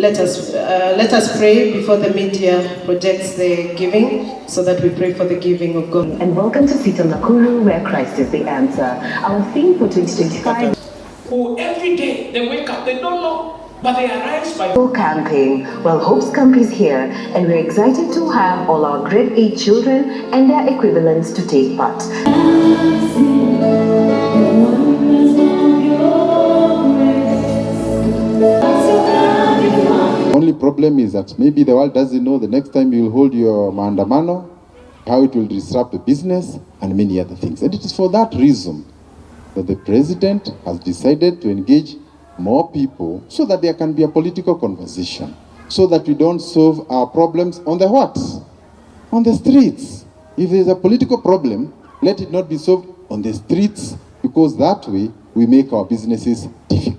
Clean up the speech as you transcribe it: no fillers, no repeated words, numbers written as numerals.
let us pray before the media projects the giving, so that we pray for the giving of God. And welcome to Sito Nakuru, where Christ is the answer. Our theme for 2025. Who every day they wake up, they don't know, but they arise by Camping. Well, Hope's Camp is here, and we're excited to have all our grade 8 children and their equivalents to take part. Only problem is that maybe the world doesn't know the next time you will hold your maandamano, how it will disrupt the business and many other things. And it is for that reason that the president has decided to engage more people so that there can be a political conversation, so that we don't solve our problems on the what? On the streets. If there's a political problem, let it not be solved on the streets, because that way we make our businesses difficult.